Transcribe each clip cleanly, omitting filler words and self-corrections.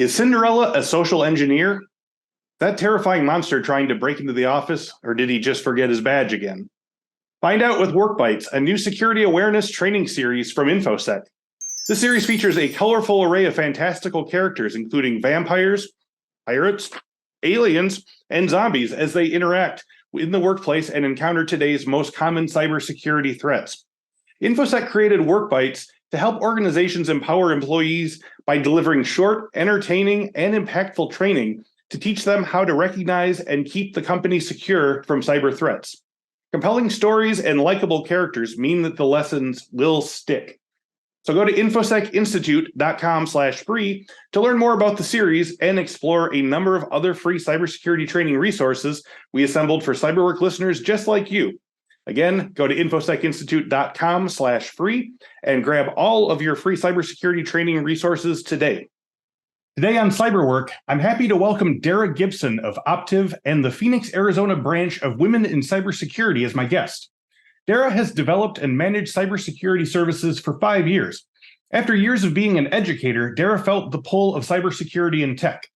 Is Cinderella a social engineer? That terrifying monster trying to break into the office, or did he just forget his badge again? Find out with Work Bites, a new security awareness training series from Infosec. This series features a colorful array of fantastical characters, including vampires, pirates, aliens, and zombies as they interact in the workplace and encounter today's most common cybersecurity threats. Infosec created Work Bites to help organizations empower employees by delivering short, entertaining, and impactful training to teach them how to recognize and keep the company secure from cyber threats. Compelling stories and likable characters mean that the lessons will stick. So go to infosecinstitute.com/free to learn more about the series and explore a number of other free cybersecurity training resources we assembled for CyberWork listeners just like you. Again, go to infosecinstitute.com/free and grab all of your free cybersecurity training resources today. Today on CyberWork, I'm happy to welcome Dara Gibson of Optiv and the Phoenix, Arizona branch of Women in Cybersecurity as my guest. Dara has developed and managed cybersecurity services for 5 years. After years of being an educator, Dara felt the pull of cybersecurity in tech.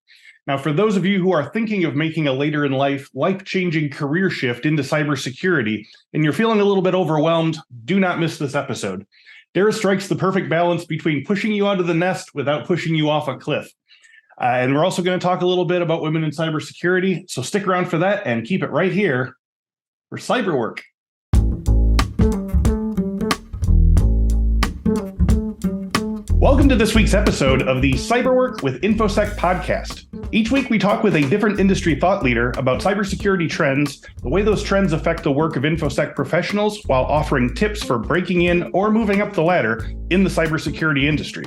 Now, for those of you who are thinking of making a later in life, life-changing career shift into cybersecurity, and you're feeling a little bit overwhelmed, do not miss this episode. Dara strikes the perfect balance between pushing you out of the nest without pushing you off a cliff. And we're also going to talk a little bit about women in cybersecurity, so stick around for that and keep it right here for CyberWork. Welcome to this week's episode of the CyberWork with Infosec podcast. Each week we talk with a different industry thought leader about cybersecurity trends, the way those trends affect the work of Infosec professionals, while offering tips for breaking in or moving up the ladder in the cybersecurity industry.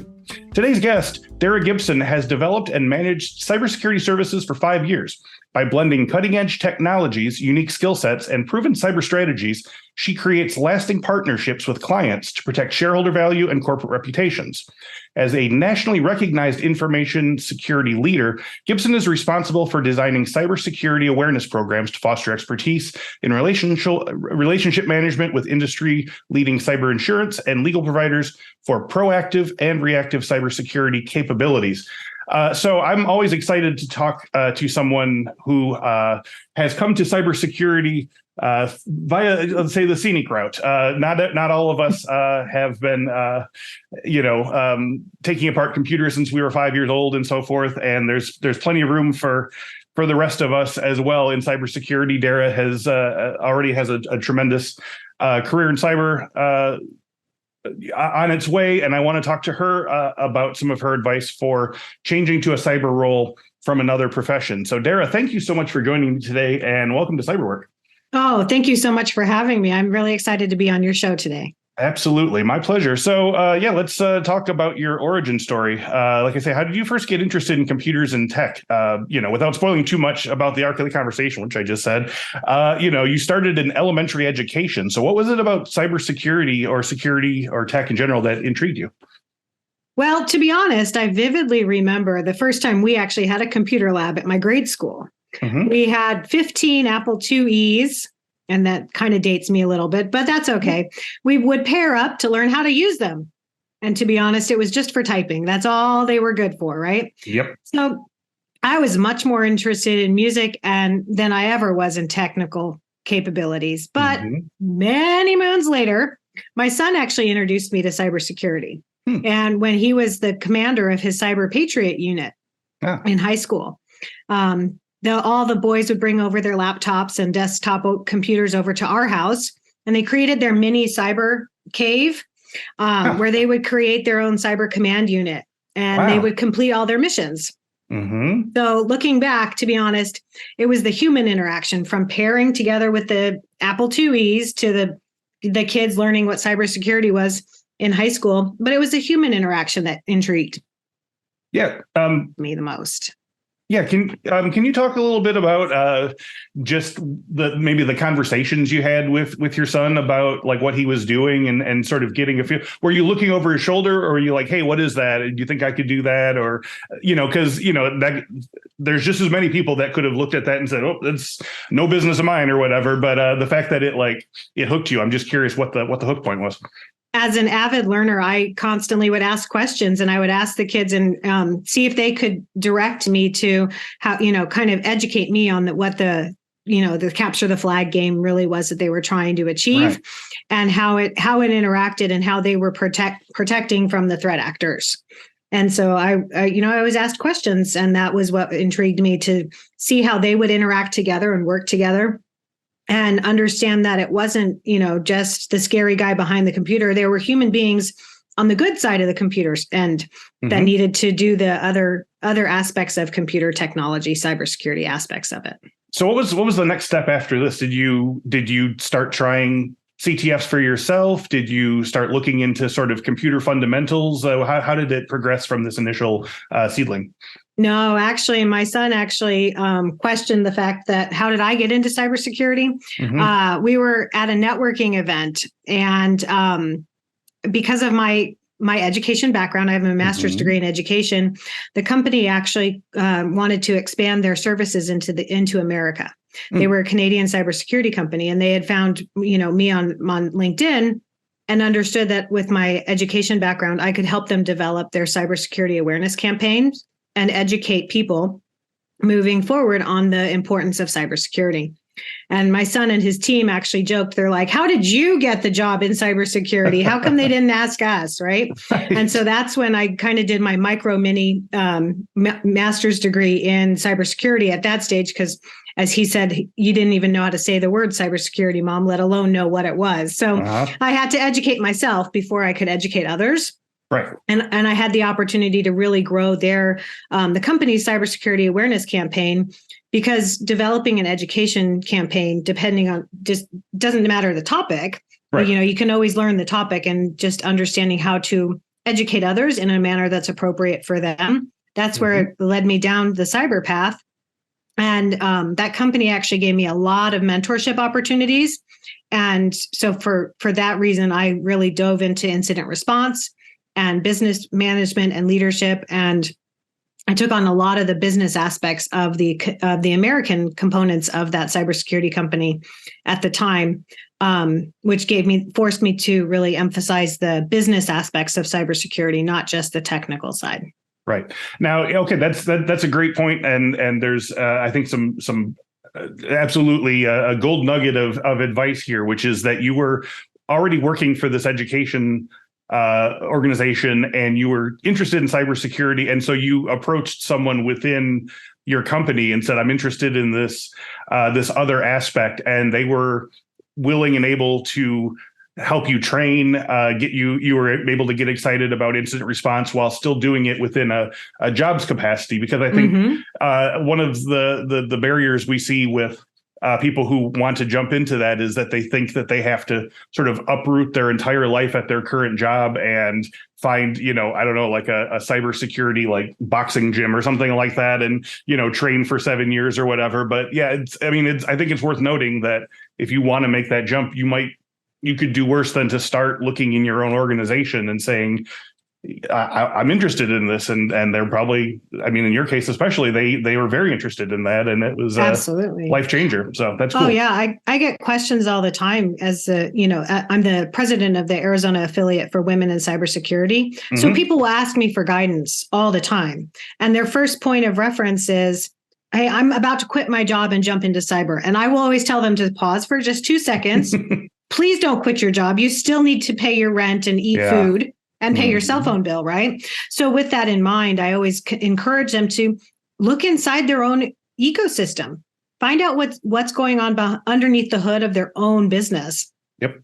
Today's guest, Dara Gibson, has developed and managed cybersecurity services for 5 years. By blending cutting-edge technologies, unique skill sets, and proven cyber strategies, she creates lasting partnerships with clients to protect shareholder value and corporate reputations. As a nationally recognized information security leader, Gibson is responsible for designing cybersecurity awareness programs to foster expertise in relationship management with industry-leading cyber insurance and legal providers for proactive and reactive cybersecurity capabilities. So I'm always excited to talk to someone who has come to cybersecurity via, let's say, the scenic route. Not all of us have been, taking apart computers since we were 5 years old and so forth. And there's plenty of room for the rest of us as well in cybersecurity. Dara has already has a tremendous career in cyber on its way, and I want to talk to her about some of her advice for changing to a cyber role from another profession. So Dara, thank you so much for joining me today, and welcome to CyberWork. Oh, thank you so much for having me. I'm really excited to be on your show today. Absolutely. My pleasure. So let's talk about your origin story. Like I say, how did you first get interested in computers and tech? Without spoiling too much about the arc of the conversation, which I just said, you started in elementary education. So what was it about cybersecurity or security or tech in general that intrigued you? Well, to be honest, I vividly remember the first time we actually had a computer lab at my grade school. Mm-hmm. We had 15 Apple IIe's. And that kind of dates me a little bit, but that's okay. We would pair up to learn how to use them. And to be honest, it was just for typing. That's all they were good for, right? Yep. So I was much more interested in music than I ever was in technical capabilities. But many moons later, my son actually introduced me to cybersecurity. And when he was the commander of his Cyber Patriot unit in high school, all the boys would bring over their laptops and desktop computers over to our house, and they created their mini cyber cave where they would create their own cyber command unit, and they would complete all their missions. Mm-hmm. So looking back, to be honest, it was the human interaction from pairing together with the Apple IIe's to the kids learning what cybersecurity was in high school. But it was the human interaction that intrigued me the most. Yeah, can you talk a little bit about just maybe the conversations you had with your son about like what he was doing and sort of getting a feel? Were you looking over his shoulder, or were you like, hey, what is that? Do you think I could do that? Or because that there's just as many people that could have looked at that and said, oh, that's no business of mine or whatever. But the fact that it hooked you, I'm just curious what the hook point was. as an avid learner, I constantly would ask questions, and I would ask the kids and see if they could direct me to how, kind of educate me on what the capture the flag game really was that they were trying to achieve, right, and how it interacted and how they were protecting from the threat actors. And so I always asked questions, and that was what intrigued me, to see how they would interact together and work together, and understand that it wasn't, just the scary guy behind the computer. There were human beings on the good side of the computers and that needed to do the other aspects of computer technology, cybersecurity aspects of it. So what was the next step after this? Did you start trying CTFs for yourself? Did you start looking into sort of computer fundamentals? How did it progress from this initial seedling? No, actually, my son questioned the fact that, how did I get into cybersecurity? We were at a networking event, and because of my education background, I have a master's degree in education. The company actually wanted to expand their services into America. They were a Canadian cybersecurity company, and they had found me on LinkedIn and understood that with my education background, I could help them develop their cybersecurity awareness campaigns and educate people moving forward on the importance of cybersecurity. And my son and his team actually joked, they're like, how did you get the job in cybersecurity? How come they didn't ask us, right? And so that's when I kind of did my mini master's degree in cybersecurity at that stage, because as he said, you didn't even know how to say the word cybersecurity, Mom, let alone know what it was. So I had to educate myself before I could educate others. Right. And I had the opportunity to really grow the company's cybersecurity awareness campaign, because developing an education campaign, depending on, just doesn't matter the topic, right, you can always learn the topic, and just understanding how to educate others in a manner that's appropriate for them. That's where it led me down the cyber path. And that company actually gave me a lot of mentorship opportunities. And so for that reason, I really dove into incident response and business management and leadership. And I took on a lot of the business aspects of the American components of that cybersecurity company at the time, which forced me to really emphasize the business aspects of cybersecurity, not just the technical side. Right. Now, okay, that's a great point, and there's I think some absolutely a gold nugget of advice here, which is that you were already working for this education organization, and you were interested in cybersecurity, and so you approached someone within your company and said, "I'm interested in this other aspect," and they were willing and able to help you train, you were able to get excited about incident response while still doing it within a jobs capacity. Because I think one of the barriers we see with people who want to jump into that is that they think that they have to sort of uproot their entire life at their current job and find, I don't know, like a cybersecurity, like boxing gym or something like that, and, train for 7 years or whatever. But yeah, I think it's worth noting that if you want to make that jump, you could do worse than to start looking in your own organization and saying, I'm interested in this. And they're probably, in your case, especially, they were very interested in that. And it was absolutely a life changer. So that's cool. Oh, yeah. I get questions all the time as I'm the president of the Arizona affiliate for women in cybersecurity. So people will ask me for guidance all the time. And their first point of reference is, hey, I'm about to quit my job and jump into cyber. And I will always tell them to pause for just 2 seconds. Please don't quit your job. You still need to pay your rent and eat food and pay your cell phone bill, right? So with that in mind, I always encourage them to look inside their own ecosystem, find out what's going on underneath the hood of their own business,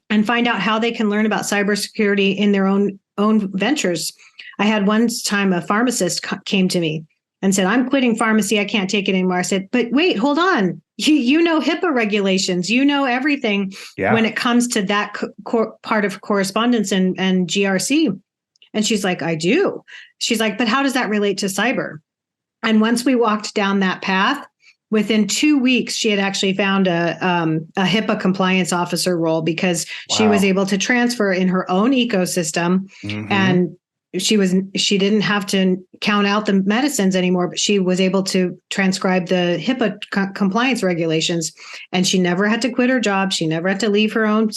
and find out how they can learn about cybersecurity in their own ventures. I had one time a pharmacist came to me and said, I'm quitting pharmacy. I can't take it anymore. I said, but wait, hold on. You know HIPAA regulations, everything when it comes to that part of correspondence and GRC. And she's like, I do. She's like, but how does that relate to cyber? And once we walked down that path, within 2 weeks, she had actually found a HIPAA compliance officer role, because she was able to transfer in her own ecosystem, and she didn't have to count out the medicines anymore, but she was able to transcribe the HIPAA compliance regulations, and she never had to quit her job. She never had to leave her own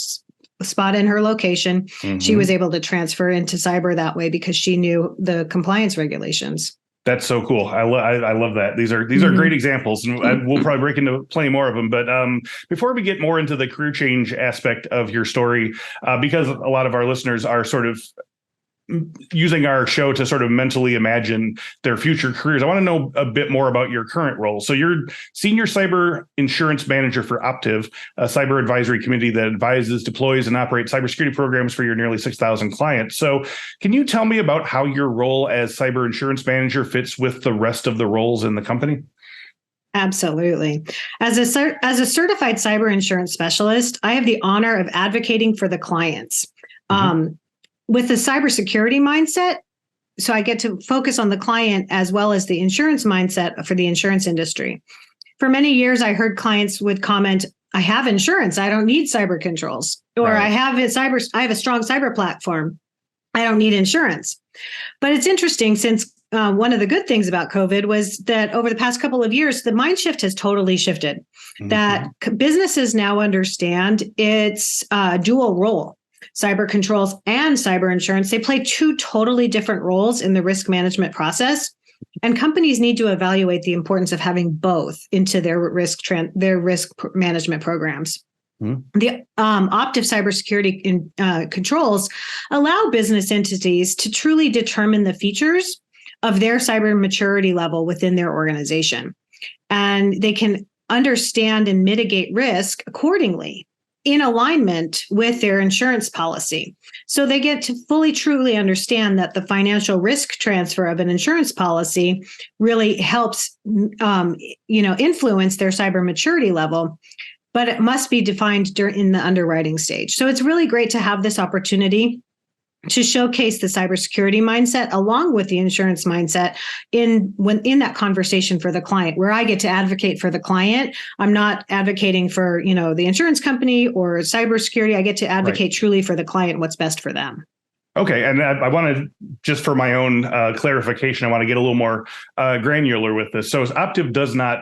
spot in her location, she was able to transfer into cyber that way because she knew the compliance regulations. That's so cool. I love that. These are great examples, and we'll probably break into plenty more of them. But before we get more into the career change aspect of your story, because a lot of our listeners are sort of using our show to sort of mentally imagine their future careers, I want to know a bit more about your current role. So you're senior cyber insurance manager for Optiv, a cyber advisory committee that advises, deploys, and operates cybersecurity programs for your nearly 6,000 clients. So can you tell me about how your role as cyber insurance manager fits with the rest of the roles in the company? Absolutely. As a certified cyber insurance specialist, I have the honor of advocating for the clients. With the cybersecurity mindset, so I get to focus on the client as well as the insurance mindset for the insurance industry. For many years, I heard clients would comment, I have insurance, I don't need cyber controls, or I have a strong cyber platform, I don't need insurance. But it's interesting, since one of the good things about COVID was that over the past couple of years, the mind shift has totally shifted, that businesses now understand its dual role. Cyber controls and cyber insurance, they play two totally different roles in the risk management process. And companies need to evaluate the importance of having both into their risk management programs. The Optiv cybersecurity controls allow business entities to truly determine the features of their cyber maturity level within their organization. And they can understand and mitigate risk accordingly, in alignment with their insurance policy. So they get to fully, truly understand that the financial risk transfer of an insurance policy really helps, influence their cyber maturity level, but it must be defined in the underwriting stage. So it's really great to have this opportunity to showcase the cybersecurity mindset along with the insurance mindset in that conversation for the client, where I get to advocate for the client. I'm not advocating for, the insurance company or cybersecurity. I get to advocate truly for the client, what's best for them. Okay. And I want to, just for my own clarification, I want to get a little more granular with this. So Optiv does not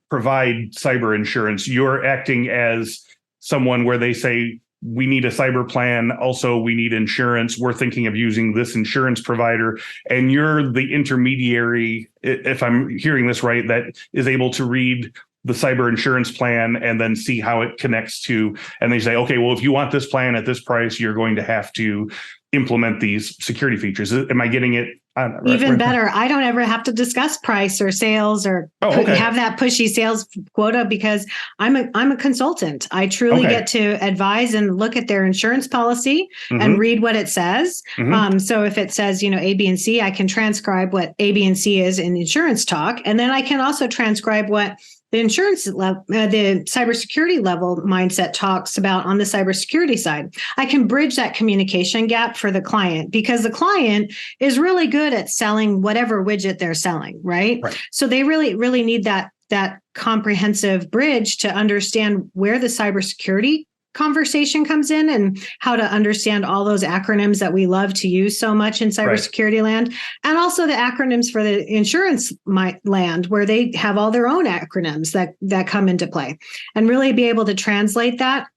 provide cyber insurance. You're acting as someone where they say, we need a cyber plan. Also, we need insurance. We're thinking of using this insurance provider. And you're the intermediary, if I'm hearing this right, that is able to read the cyber insurance plan and then see how it connects to, and they say, okay, well, if you want this plan at this price, you're going to have to implement these security features. Am I getting it? Even better. I don't ever have to discuss price or sales or have that pushy sales quota, because I'm a consultant. I truly get to advise and look at their insurance policy and read what it says. So if it says, A, B, and C, I can transcribe what A, B, and C is in insurance talk. And then I can also transcribe what the insurance level, the cybersecurity level mindset talks about on the cybersecurity side. I can bridge that communication gap for the client, because the client is really good at selling whatever widget they're selling, right? So they really, really need that comprehensive bridge to understand where the cybersecurity conversation comes in and how to understand all those acronyms that we love to use so much in cybersecurity land, and also the acronyms for the insurance land, where they have all their own acronyms that come into play, and really be able to translate that.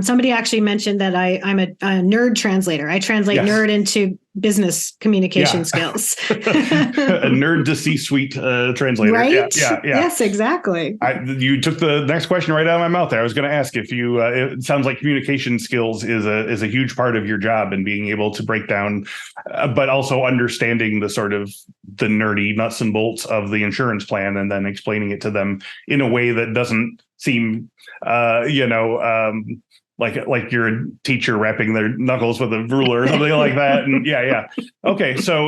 Somebody actually mentioned that I'm a nerd translator. I translate nerd into business communication skills. A nerd to C-suite translator. Right? Yeah. Yes, exactly. You took the next question right out of my mouth there. I was going to ask if you, it sounds like communication skills is a huge part of your job, and being able to break down, but also understanding the sort of the nerdy nuts and bolts of the insurance plan, and then explaining it to them in a way that doesn't seem, like you're a teacher wrapping their knuckles with a ruler or something like that. And okay. So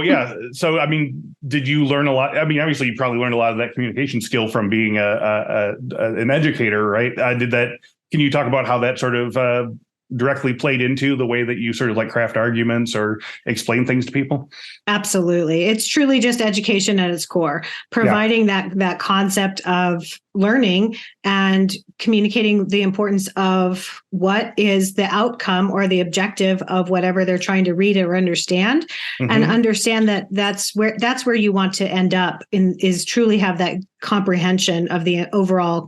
I mean, did you learn a lot? I mean, obviously you probably learned a lot of that communication skill from being an educator, right? Can you talk about how that sort of directly played into the way that you sort of like craft arguments or explain things to people? Absolutely. It's truly just education at its core, providing that concept of learning and communicating the importance of what is the outcome or the objective of whatever they're trying to read or understand, and understand that that's where you want to end up is truly have that comprehension of the overall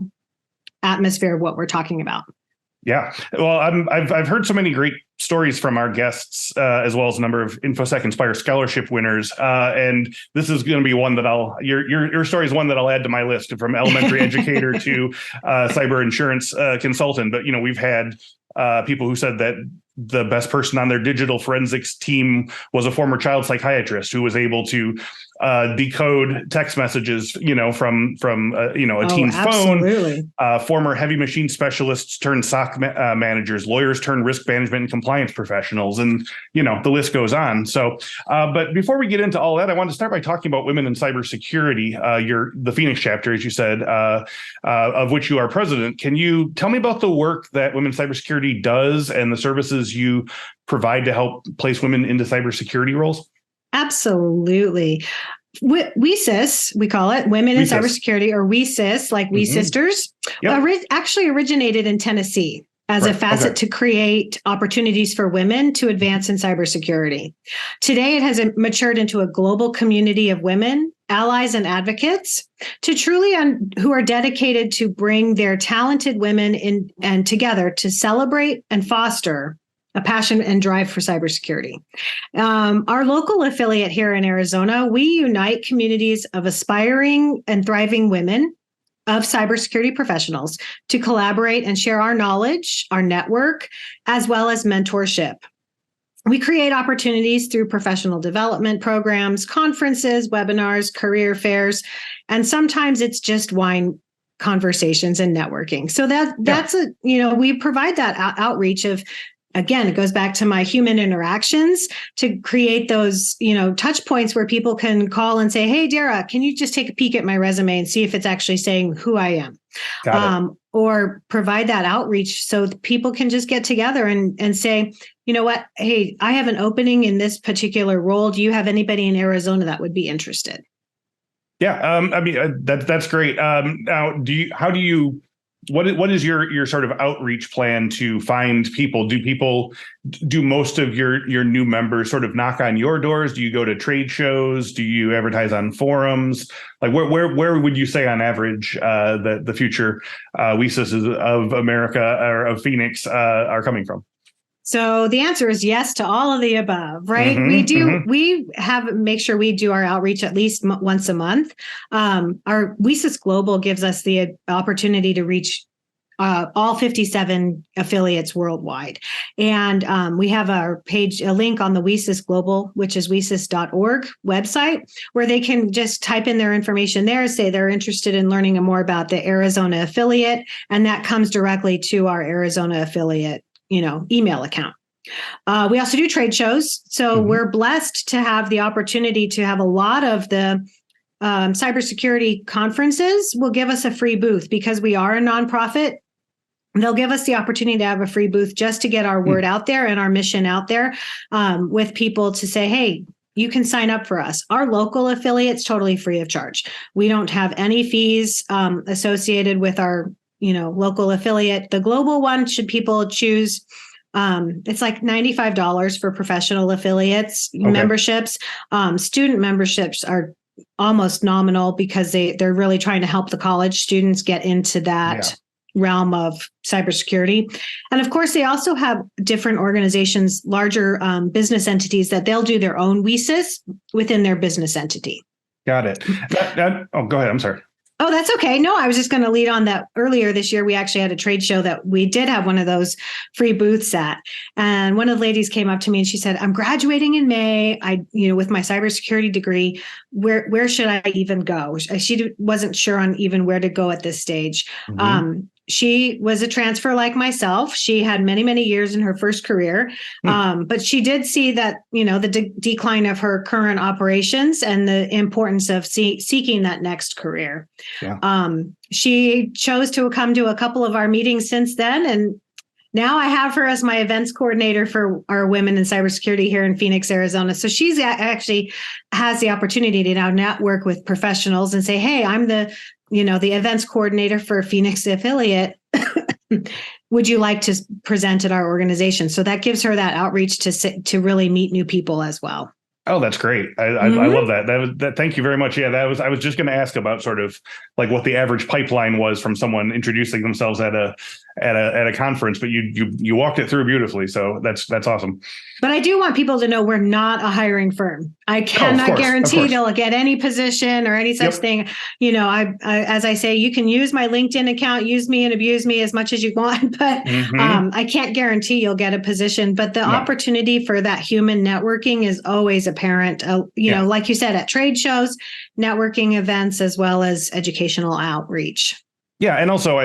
atmosphere of what we're talking about. Yeah. Well, I've heard so many great stories from our guests, as well as a number of InfoSec Inspire Scholarship winners. And this is going to be one that your story is one that I'll add to my list, from elementary educator to cyber insurance consultant. But, we've had people who said that the best person on their digital forensics team was a former child psychiatrist who was able to decode text messages, from a teen's phone. Former heavy machine specialists turned SOC managers, lawyers turned risk management and compliance professionals, and the list goes on. So, but before we get into all that, I want to start by talking about women in cybersecurity. The Phoenix chapter, as you said, of which you are president. Can you tell me about the work that Women in Cybersecurity does and the services you provide to help place women into cybersecurity roles? Absolutely. WeSys, we call it, Women in Cybersecurity, or WeSys, like We Sisters, actually originated in Tennessee as a facet to create opportunities for women to advance in cybersecurity. Today, it has matured into a global community of women, allies, and advocates who are dedicated to bring their talented women in and together to celebrate and foster a passion and drive for cybersecurity. Our local affiliate here in Arizona, we unite communities of aspiring and thriving women of cybersecurity professionals to collaborate and share our knowledge, our network, as well as mentorship. We create opportunities through professional development programs, conferences, webinars, career fairs, and sometimes it's just wine conversations and networking. So that's we provide that outreach of, again, it goes back to my human interactions to create those, touch points where people can call and say, hey, Dara, can you just take a peek at my resume and see if it's actually saying who I am? Or provide that outreach so people can just get together and say, you know what, hey, I have an opening in this particular role. Do you have anybody in Arizona that would be interested? Yeah, that's great. Now, what is your sort of outreach plan to find people? Do most of your new members sort of knock on your doors? Do you go to trade shows? Do you advertise on forums? Like where would you say on average the future WeSys of America or of Phoenix are coming from? So the answer is yes to all of the above, right? We make sure we do our outreach at least once a month. Our WeSys Global gives us the opportunity to reach all 57 affiliates worldwide. And we have a link on the WeSys Global, which is WeSys.org website, where they can just type in their information there, say they're interested in learning more about the Arizona affiliate, and that comes directly to our Arizona affiliate email account. We also do trade shows. So we're blessed to have the opportunity to have a lot of the cybersecurity conferences will give us a free booth because we are a nonprofit. They'll give us the opportunity to have a free booth just to get our word out there and our mission out there with people to say, hey, you can sign up for us. Our local affiliate's totally free of charge. We don't have any fees associated with our local affiliate. The global one, should people choose, it's like $95 for professional affiliates memberships. Student memberships are almost nominal because they're really trying to help the college students get into that realm of cybersecurity. And of course, they also have different organizations, larger business entities that they'll do their own WeSys within their business entity. Got it. Go ahead. I'm sorry. Oh, that's okay. No, I was just going to lead on that. Earlier this year, we actually had a trade show that we did have one of those free booths at. And one of the ladies came up to me and she said, I'm graduating in May. With my cybersecurity degree, where should I even go? She wasn't sure on even where to go at this stage. She was a transfer like myself. She had many, many years in her first career, but she did see that, the decline of her current operations and the importance of seeking that next career. Yeah. She chose to come to a couple of our meetings since then. And now I have her as my events coordinator for our women in cybersecurity here in Phoenix, Arizona. So she's actually has the opportunity to now network with professionals and say, hey, I'm the events coordinator for Phoenix affiliate. Would you like to present at our organization? So that gives her that outreach to really meet new people as well. Oh, that's great. I love that. Thank you very much. Yeah, I was just going to ask about sort of like what the average pipeline was from someone introducing themselves at at a conference, but you walked it through beautifully. So that's awesome. But I do want people to know we're not a hiring firm. I cannot guarantee they'll get any position or any such thing. You know, I as I say, you can use my LinkedIn account, use me and abuse me as much as you want, but I can't guarantee you'll get a position. But the opportunity for that human networking is always apparent. You know, like you said, at trade shows, networking events, as well as educational outreach. Yeah, and also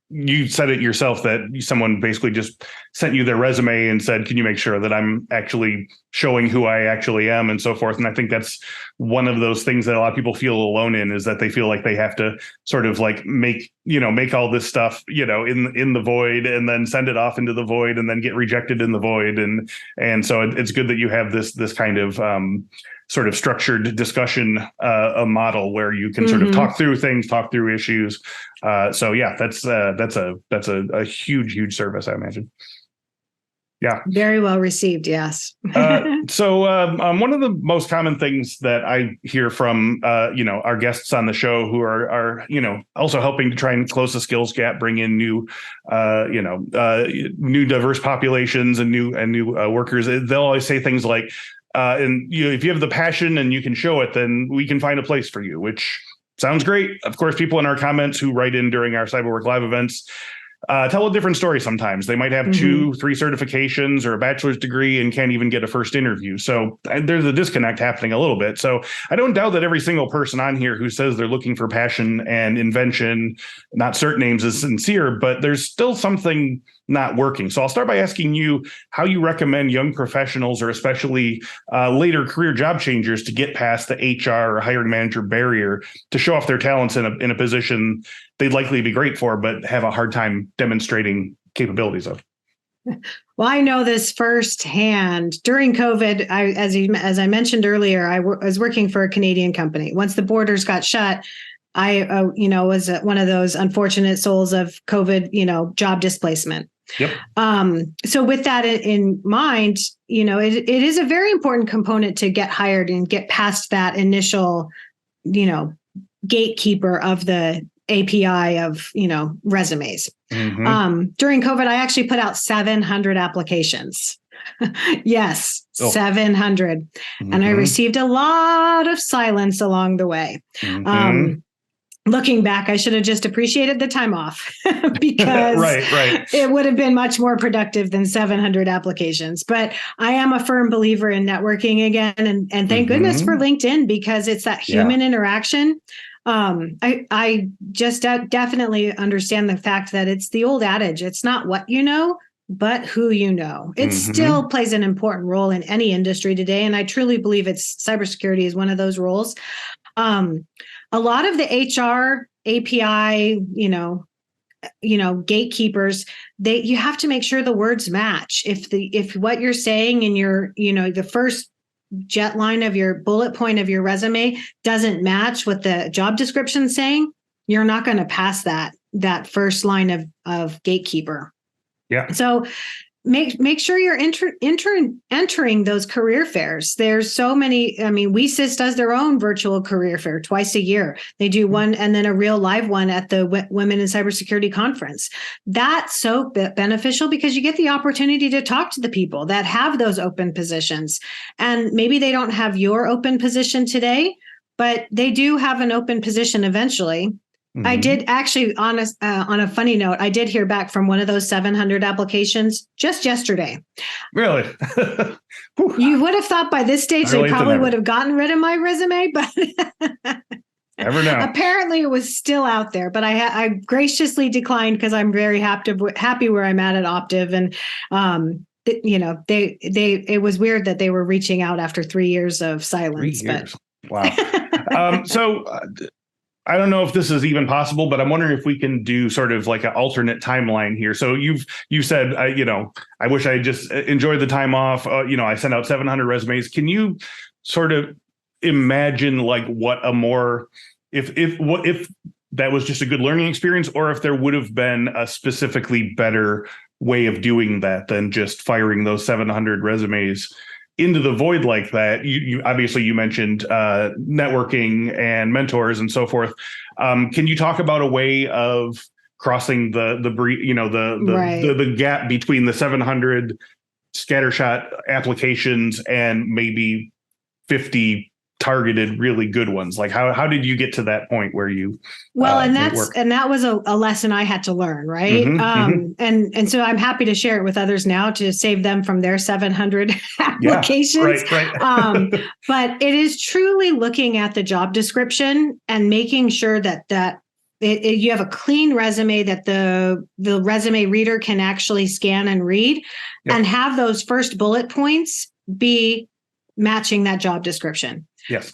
you said it yourself that someone basically just sent you their resume and said, can you make sure that I'm actually showing who I actually am and so forth. And I think that's one of those things that a lot of people feel alone in, is that they feel like they have to sort of like make all this stuff, in the void, and then send it off into the void and then get rejected in the void. And so it's good that you have this kind of sort of structured discussion a model where you can sort of talk through things, talk through issues. So yeah, that's a huge service, I imagine. Yeah. Very well received. Yes. So one of the most common things that I hear from, our guests on the show who are also helping to try and close the skills gap, bring in new diverse populations and new workers. They'll always say things like, if you have the passion and you can show it, then we can find a place for you, which sounds great. Of course, people in our comments who write in during our Cyberwork Live events tell a different story sometimes. They might have 2-3 certifications or a bachelor's degree and can't even get a first interview. So there's a disconnect happening a little bit. So I don't doubt that every single person on here who says they're looking for passion and invention, not cert names, is sincere, but there's still something not working. So I'll start by asking you how you recommend young professionals, or especially later career job changers, to get past the HR or hiring manager barrier to show off their talents in a position they'd likely be great for, but have a hard time demonstrating capabilities of. Well, I know this firsthand. During COVID, as I mentioned earlier, I was working for a Canadian company. Once the borders got shut, I was one of those unfortunate souls of COVID, job displacement. Yep. So with that in mind, it is a very important component to get hired and get past that initial, gatekeeper of the API of, resumes. During COVID, I actually put out 700 applications. Yes, 700. And I received a lot of silence along the way. Looking back, I should have just appreciated the time off because right. It would have been much more productive than 700 applications. But I am a firm believer in networking again. And thank goodness for LinkedIn, because it's that human interaction. I just definitely understand the fact that it's the old adage. It's not what you know, but who you know. It still plays an important role in any industry today. And I truly believe cybersecurity is one of those roles. A lot of the HR API, gatekeepers, you have to make sure the words match. If what you're saying in your, the first jet line of your bullet point of your resume doesn't match what the job description is saying, you're not going to pass that first line of gatekeeper. Yeah. So make sure you're entering those career fairs. There's so many. I mean, WeSys does their own virtual career fair twice a year. They do one and then a real live one at the Women in Cybersecurity conference. That's so beneficial because you get the opportunity to talk to the people that have those open positions. And maybe they don't have your open position today, but they do have an open position eventually. I did actually, on a funny note, I did hear back from one of those 700 applications just yesterday. Really? You would have thought by this stage they probably would have gotten rid of my resume, but never know. Apparently it was still out there, but I graciously declined because I'm very happy where I'm at Optiv. And it was weird that they were reaching out after 3 years of silence. 3 years. Wow. I don't know if this is even possible, but I'm wondering if we can do sort of like an alternate timeline here. So you've said, I wish I just enjoyed the time off. I sent out 700 resumes. Can you sort of imagine like what a more, if that was just a good learning experience, or if there would have been a specifically better way of doing that than just firing those 700 resumes into the void like that? You obviously you mentioned networking and mentors and so forth. Can you talk about a way of crossing Right. the gap between the 700 scattershot applications and maybe 50 targeted really good ones? Like how did you get to that point where you that was a lesson I had to learn, right? And so I'm happy to share it with others now to save them from their 700 applications. Right. But it is truly looking at the job description and making sure that you have a clean resume that the resume reader can actually scan and read, and have those first bullet points be matching that job description. Yes.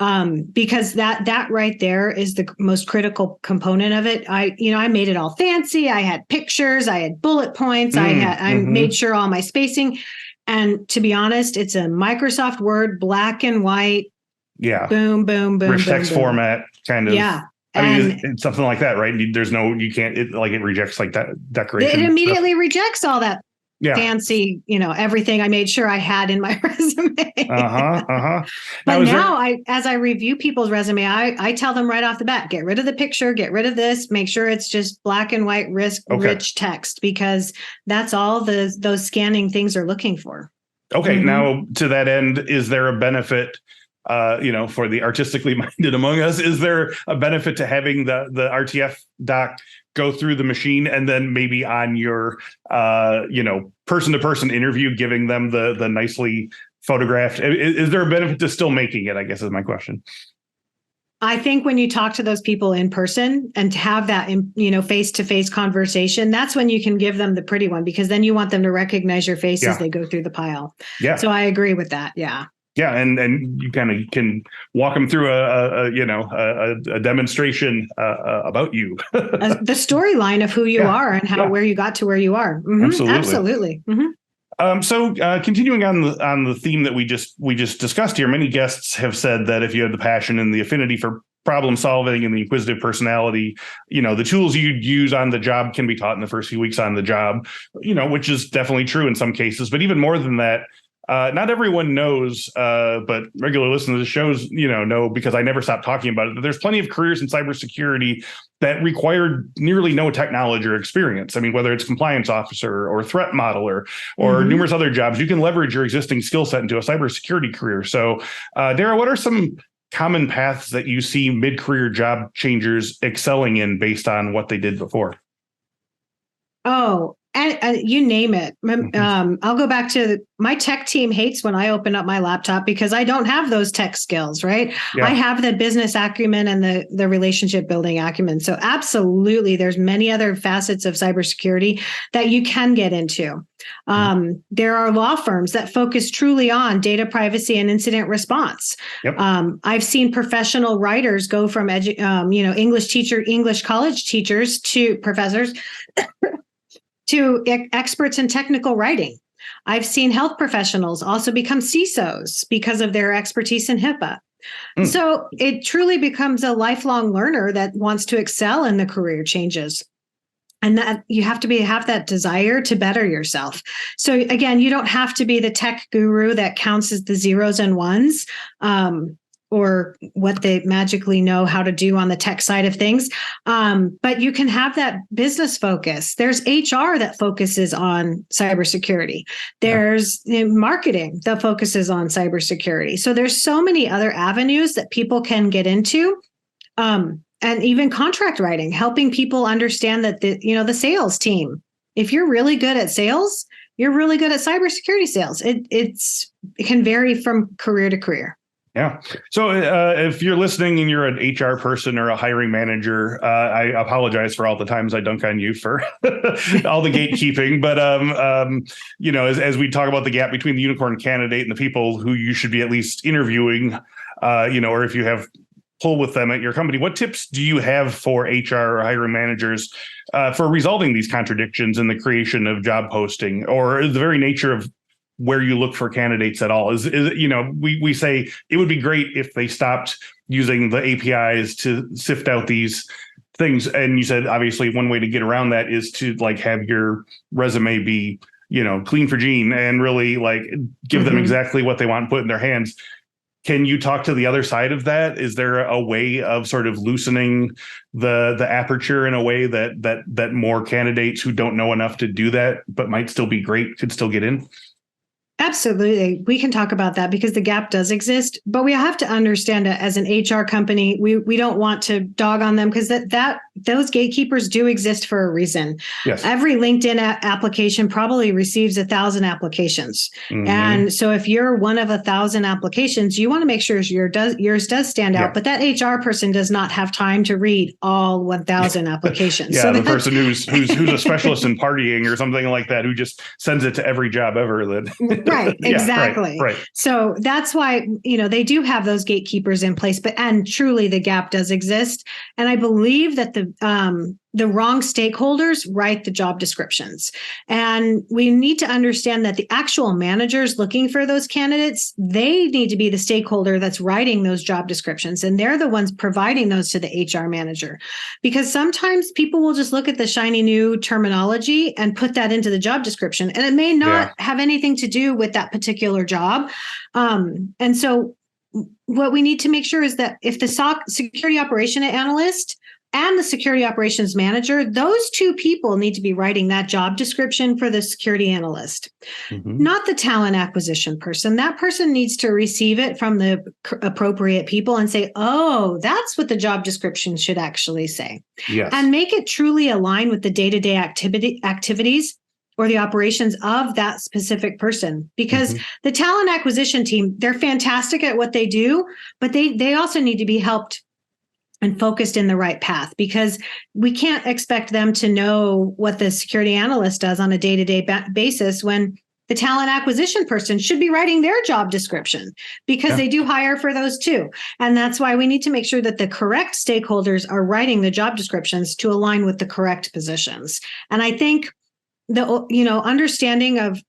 Because that right there is the most critical component of it. I made it all fancy. I had pictures, I had bullet points, I made sure all my spacing. And to be honest, it's a Microsoft Word, black and white. Yeah. Boom, boom, boom. Rich text format kind of. Yeah. I mean, it's something like that, right? It rejects like that decoration. It immediately rejects all that fancy, everything I made sure I had in my resume. But now as I review people's resume, I tell them right off the bat, get rid of the picture, get rid of this, make sure it's just black and white rich text, because that's all those scanning things are looking for. Okay. Now to that end, is there a benefit, for the artistically minded among us, is there a benefit to having the RTF doc go through the machine and then maybe on your, person-to-person interview, giving them the nicely photographed? Is there a benefit to still making it, I guess is my question. I think when you talk to those people in person and to have that, face-to-face conversation, that's when you can give them the pretty one, because then you want them to recognize your face as they go through the pile. Yeah. So I agree with that. Yeah. Yeah, and you kind of can walk them through a demonstration about you, the storyline of who you are and where you got to where you are. Absolutely. So continuing on the theme that we just discussed here, many guests have said that if you have the passion and the affinity for problem solving and the inquisitive personality, the tools you'd use on the job can be taught in the first few weeks on the job, which is definitely true in some cases. But even more than that, not everyone knows, but regular listeners to the shows, know, because I never stop talking about it, that there's plenty of careers in cybersecurity that require nearly no technology or experience. I mean, whether it's compliance officer or threat modeler or numerous other jobs, you can leverage your existing skill set into a cybersecurity career. So, Dara, what are some common paths that you see mid-career job changers excelling in based on what they did before? Oh, and you name it. I'll go back to my tech team hates when I open up my laptop because I don't have those tech skills, right? Yeah. I have the business acumen and the relationship building acumen. So absolutely, there's many other facets of cybersecurity that you can get into. There are law firms that focus truly on data privacy and incident response. Yep. I've seen professional writers go from English college teachers to professors to experts in technical writing. I've seen health professionals also become CISOs because of their expertise in HIPAA. So it truly becomes a lifelong learner that wants to excel in the career changes. And that you have to have that desire to better yourself. So again, you don't have to be the tech guru that counts as the zeros and ones, or what they magically know how to do on the tech side of things. But you can have that business focus. There's HR that focuses on cybersecurity. There's marketing that focuses on cybersecurity. So there's so many other avenues that people can get into. And even contract writing, helping people understand that the sales team, if you're really good at sales, you're really good at cybersecurity sales. It can vary from career to career. Yeah. So if you're listening and you're an HR person or a hiring manager, I apologize for all the times I dunk on you for all the gatekeeping. But, as we talk about the gap between the unicorn candidate and the people who you should be at least interviewing, or if you have pull with them at your company, what tips do you have for HR or hiring managers for resolving these contradictions in the creation of job posting or the very nature of where you look for candidates at all? Is we say it would be great if they stopped using the APIs to sift out these things. And you said, obviously, one way to get around that is to have your resume be, clean for Gene and really give them exactly what they want put in their hands. Can you talk to the other side of that? Is there a way of sort of loosening the aperture in a way that more candidates who don't know enough to do that but might still be great could still get in? Absolutely. We can talk about that because the gap does exist, but we have to understand that as an HR company, we don't want to dog on them because that those gatekeepers do exist for a reason. Yes. Every LinkedIn application probably receives 1,000 applications. Mm-hmm. And so if you're one of 1,000 applications, you want to make sure yours does stand out, but that HR person does not have time to read all 1,000 applications. Yeah, so the person who's a specialist in partying or something like that, who just sends it to every job ever. Right, exactly. Right. So that's why, they do have those gatekeepers in place, and truly the gap does exist. And I believe that the wrong stakeholders write the job descriptions. And we need to understand that the actual managers looking for those candidates, they need to be the stakeholder that's writing those job descriptions. And they're the ones providing those to the HR manager. Because sometimes people will just look at the shiny new terminology and put that into the job description. And it may not have anything to do with that particular job. And so what we need to make sure is that if the SOC security operation analyst and the security operations manager, those two people need to be writing that job description for the security analyst, not the talent acquisition person. That person needs to receive it from the appropriate people and say, oh, that's what the job description should actually say. Yes. And make it truly align with the day-to-day activities or the operations of that specific person. Because the talent acquisition team, they're fantastic at what they do, but they also need to be helped and focused in the right path, because we can't expect them to know what the security analyst does on a day-to-day basis when the talent acquisition person should be writing their job description, because they do hire for those too. And that's why we need to make sure that the correct stakeholders are writing the job descriptions to align with the correct positions. And I think the understanding of,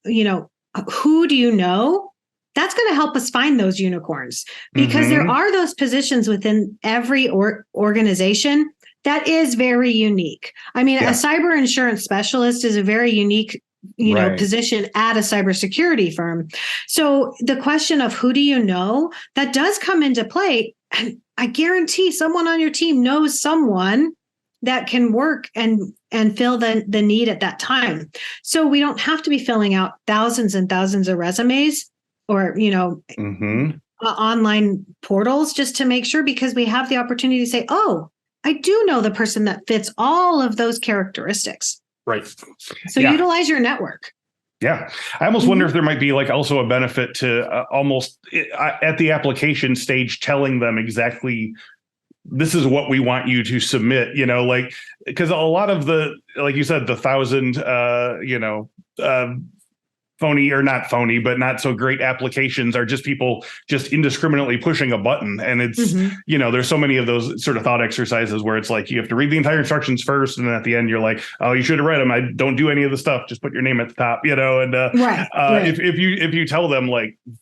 who do you know? That's going to help us find those unicorns, because there are those positions within every organization that is very unique. I mean, a cyber insurance specialist is a very unique, position at a cybersecurity firm. So the question of who do you know, that does come into play. And I guarantee someone on your team knows someone that can work and fill the need at that time. So we don't have to be filling out thousands and thousands of resumes or, online portals just to make sure, because we have the opportunity to say, oh, I do know the person that fits all of those characteristics. Right. So utilize your network. Yeah. I almost wonder if there might be also a benefit to almost at the application stage, telling them exactly, this is what we want you to submit, because a lot of the, like you said, the 1,000, phony or not phony, but not so great applications are just people just indiscriminately pushing a button. And it's, there's so many of those sort of thought exercises where it's like, you have to read the entire instructions first. And then at the end, you're like, oh, you should have read them. I don't do any of the stuff. Just put your name at the top, and if you tell them,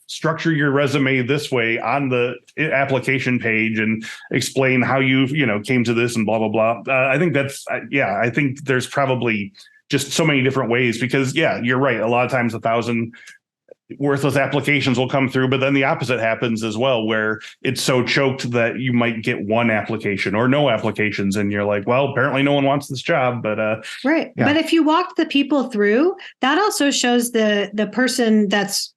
structure your resume this way on the application page and explain how you came to this and blah, blah, blah. I think that's, I think there's probably just so many different ways, because you're right. A lot of times 1,000 worthless applications will come through, but then the opposite happens as well, where it's so choked that you might get one application or no applications. And you're like, well, apparently no one wants this job, but right. Yeah. But if you walk the people through, that also shows the person that's,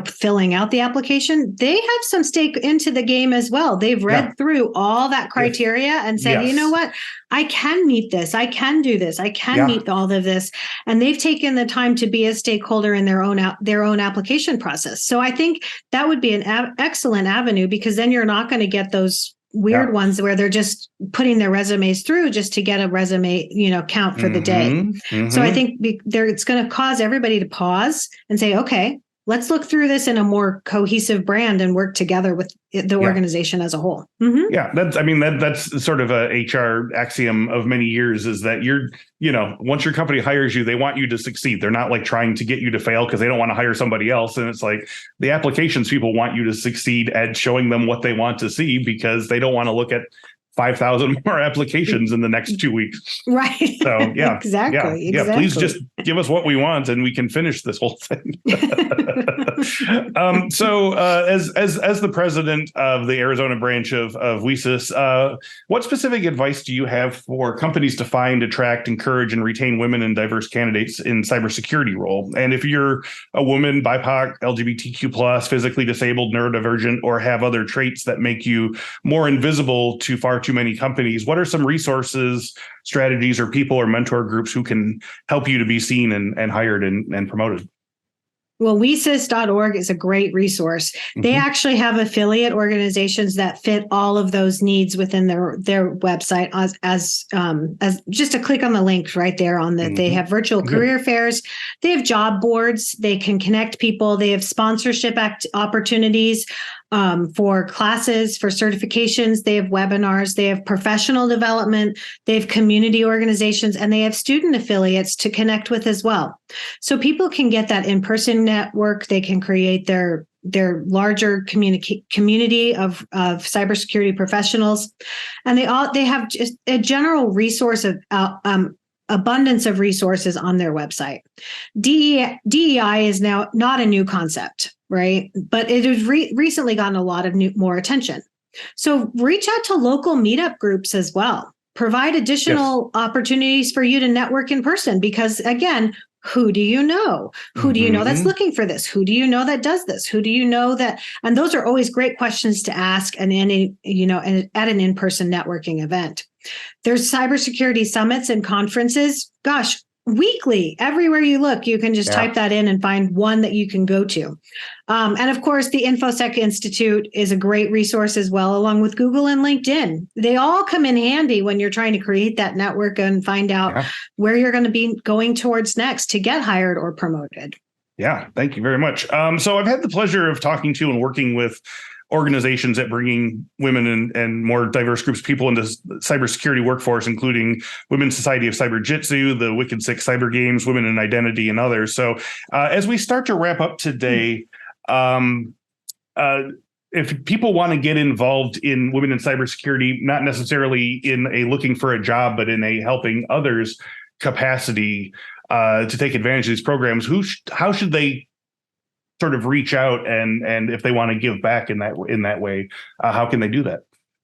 filling out the application, they have some stake into the game as well. They've read through all that criteria and said, you know what? I can meet this. I can do this. I can meet all of this. And they've taken the time to be a stakeholder in their own application process. So I think that would be an excellent avenue, because then you're not going to get those weird ones where they're just putting their resumes through just to get a resume, count for the day. So I think it's going to cause everybody to pause and say, okay, let's look through this in a more cohesive brand and work together with the organization as a whole. Yeah, that's sort of a HR axiom of many years, is that once your company hires you, they want you to succeed. They're not trying to get you to fail because they don't want to hire somebody else. And it's the applications people want you to succeed at showing them what they want to see, because they don't want to look at 5,000 more applications in the next 2 weeks. Right. So exactly. Please just give us what we want and we can finish this whole thing. So as the president of the Arizona branch of WESIS, what specific advice do you have for companies to find, attract, encourage, and retain women and diverse candidates in cybersecurity role? And if you're a woman, BIPOC, LGBTQ+, physically disabled, neurodivergent, or have other traits that make you more invisible to far too many companies, what are some resources, strategies, or people or mentor groups who can help you to be seen and hired and promoted? Well, wesis.org is a great resource. They actually have affiliate organizations that fit all of those needs within their website as just a click on the link right there on the, they have virtual career fairs. They have job boards. They can connect people. They have sponsorship opportunities for classes, for certifications. They have webinars. They have professional development. They have community organizations, and they have student affiliates to connect with as well. So people can get that in-person network. They can create their larger community of cybersecurity professionals, and they have just a general resource of abundance of resources on their website. DEI is now not a new concept, right? But it has recently gotten a lot of more attention. So reach out to local meetup groups as well. Provide additional opportunities for you to network in person, because again, who do you know? Who do you know that's looking for this? Who do you know that does this? Who do you know that? And those are always great questions to ask and at an in-person networking event. There's cybersecurity summits and conferences. Gosh, weekly, everywhere you look, you can just type that in and find one that you can go to. And of course, the Infosec Institute is a great resource as well, along with Google and LinkedIn. They all come in handy when you're trying to create that network and find out where you're going to be going towards next to get hired or promoted. Yeah, thank you very much. So I've had the pleasure of talking to and working with organizations at bringing women and more diverse groups of people into cybersecurity workforce, including Women's Society of Cyber Jitsu, the Wicked Six Cyber Games, Women in Identity, and others. So as we start to wrap up today, if people want to get involved in women in cybersecurity, not necessarily in a looking for a job, but in a helping others capacity to take advantage of these programs, how should they sort of reach out and if they want to give back in that way, how can they do that?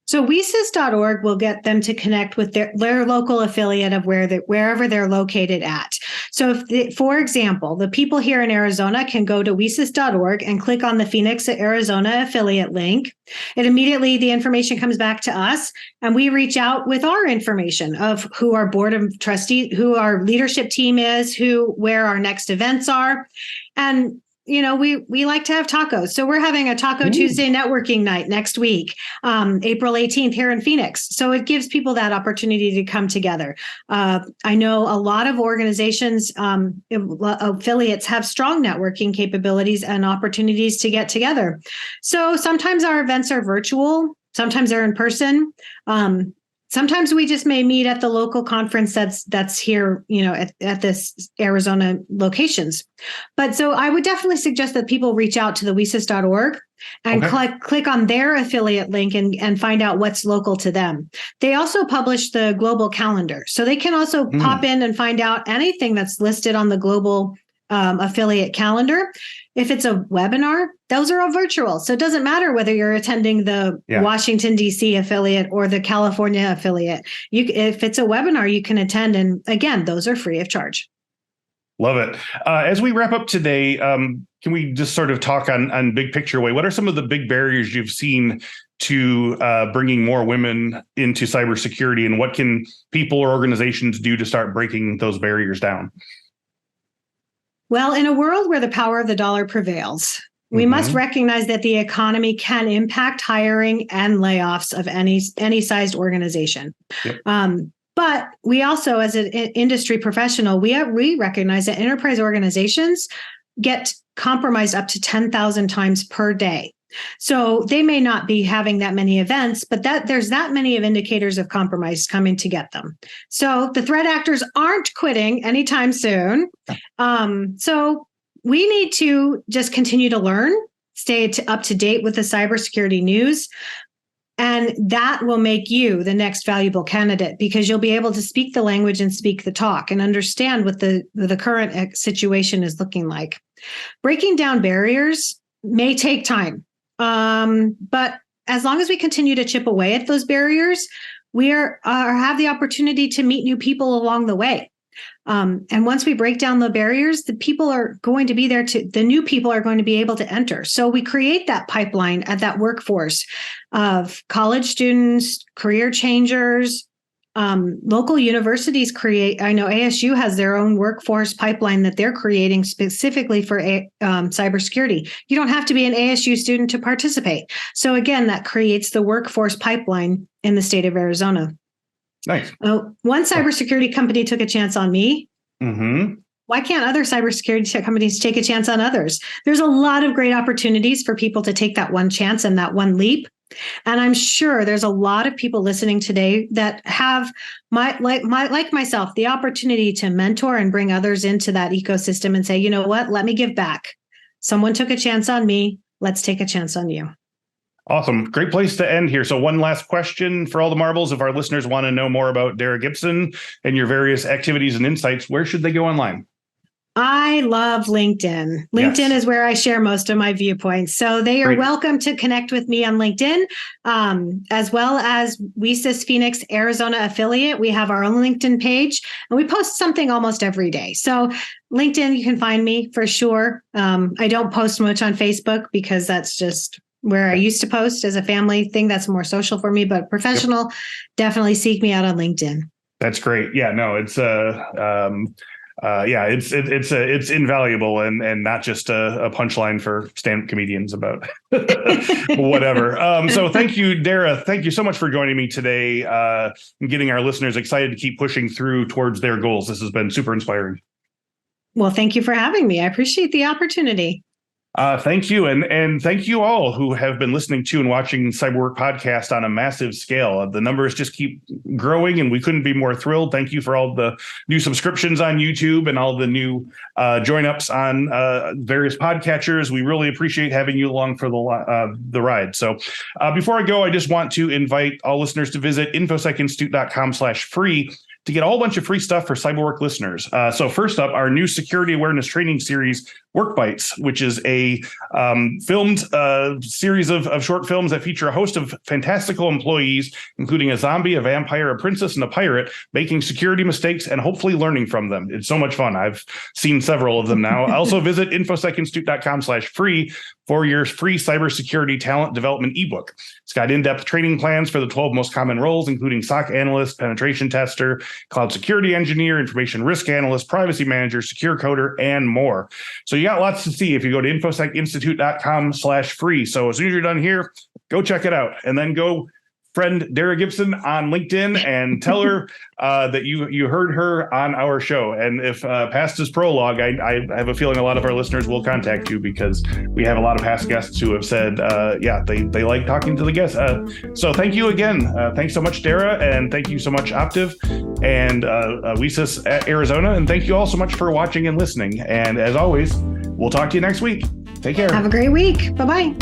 So wesis.org will get them to connect with their local affiliate of wherever they're located at. So for example, the people here in Arizona can go to wesis.org and click on the Phoenix, Arizona affiliate link. And immediately the information comes back to us, and we reach out with our information of who our board of trustees, who our leadership team is, where our next events are. And we like to have tacos. So we're having a Taco Tuesday networking night next week, April 18th here in Phoenix. So it gives people that opportunity to come together. I know a lot of organizations, affiliates have strong networking capabilities and opportunities to get together. So sometimes our events are virtual, sometimes they're in person. Sometimes we just may meet at the local conference that's here, at this Arizona locations. But so I would definitely suggest that people reach out to the wesis.org and click on their affiliate link and find out what's local to them. They also publish the global calendar, so they can also pop in and find out anything that's listed on the global affiliate calendar. If it's a webinar, those are all virtual. So it doesn't matter whether you're attending the Washington, D.C. affiliate or the California affiliate. If it's a webinar, you can attend. And again, those are free of charge. Love it. As we wrap up today, can we just sort of talk on big picture way? What are some of the big barriers you've seen to bringing more women into cybersecurity, and what can people or organizations do to start breaking those barriers down? Well, in a world where the power of the dollar prevails, we must recognize that the economy can impact hiring and layoffs of any sized organization. But we also, as an industry professional, we recognize that enterprise organizations get compromised up to 10,000 times per day. So they may not be having that many events, but there's that many of indicators of compromise coming to get them. So the threat actors aren't quitting anytime soon. So we need to just continue to learn, stay up to date with the cybersecurity news, And that will make you the next valuable candidate because you'll be able to speak the language and speak the talk and understand what the current situation is looking like. Breaking down barriers may take time, but as long as we continue to chip away at those barriers, we have the opportunity to meet new people along the way. And once we break down the barriers, the people are going to be there the new people are going to be able to enter. So we create that pipeline at that workforce of college students, career changers, local universities I know ASU has their own workforce pipeline that they're creating specifically for cybersecurity. You don't have to be an ASU student to participate. So again, that creates the workforce pipeline in the state of Arizona. Nice. One cybersecurity company took a chance on me. Mm-hmm. Why can't other cybersecurity companies take a chance on others? There's a lot of great opportunities for people to take that one chance and that one leap. And I'm sure there's a lot of people listening today that have, like myself, the opportunity to mentor and bring others into that ecosystem and say, you know what, let me give back. Someone took a chance on me. Let's take a chance on you. Awesome. Great place to end here. So one last question for all the marbles. If our listeners want to know more about Dara Gibson and your various activities and insights, where should they go online? I love LinkedIn. LinkedIn is where I share most of my viewpoints. So they are welcome to connect with me on LinkedIn, as well as WESIS Phoenix Arizona affiliate. We have our own LinkedIn page and we post something almost every day. So LinkedIn, you can find me for sure. I don't post much on Facebook because that's just where I used to post as a family thing. That's more social for me, but professional, definitely seek me out on LinkedIn. That's great. Yeah, no, it's it's invaluable and not just a punchline for stand-up comedians about whatever. So thank you, Dara. Thank you so much for joining me today and getting our listeners excited to keep pushing through towards their goals. This has been super inspiring. Well, thank you for having me. I appreciate the opportunity. Thank you. And thank you all who have been listening to and watching Cyberwork podcast on a massive scale. The numbers just keep growing and we couldn't be more thrilled. Thank you for all the new subscriptions on YouTube and all the new join ups on various podcatchers. We really appreciate having you along for the ride. So before I go, I just want to invite all listeners to visit infosecinstitute.com/free to get a whole bunch of free stuff for Cyberwork listeners. So first up, our new security awareness training series, Work Bites, which is a filmed series of short films that feature a host of fantastical employees, including a zombie, a vampire, a princess, and a pirate, making security mistakes and hopefully learning from them. It's so much fun. I've seen several of them now. Also visit infosecinstitute.com/free for your free cybersecurity talent development ebook. It's got in-depth training plans for the 12 most common roles, including SOC analyst, penetration tester, cloud security engineer, information risk analyst, privacy manager, secure coder, and more. So you got lots to see if you go to infosecinstitute.com/free. So as soon as you're done here, go check it out and then go friend Dara Gibson on LinkedIn and tell her that you heard her on our show. And if past is prologue, I have a feeling a lot of our listeners will contact you because we have a lot of past guests who have said, they like talking to the guests. So thank you again. Thanks so much, Dara. And thank you so much, Optiv and WESIS at Arizona. And thank you all so much for watching and listening. And as always, we'll talk to you next week. Take care. Have a great week. Bye-bye.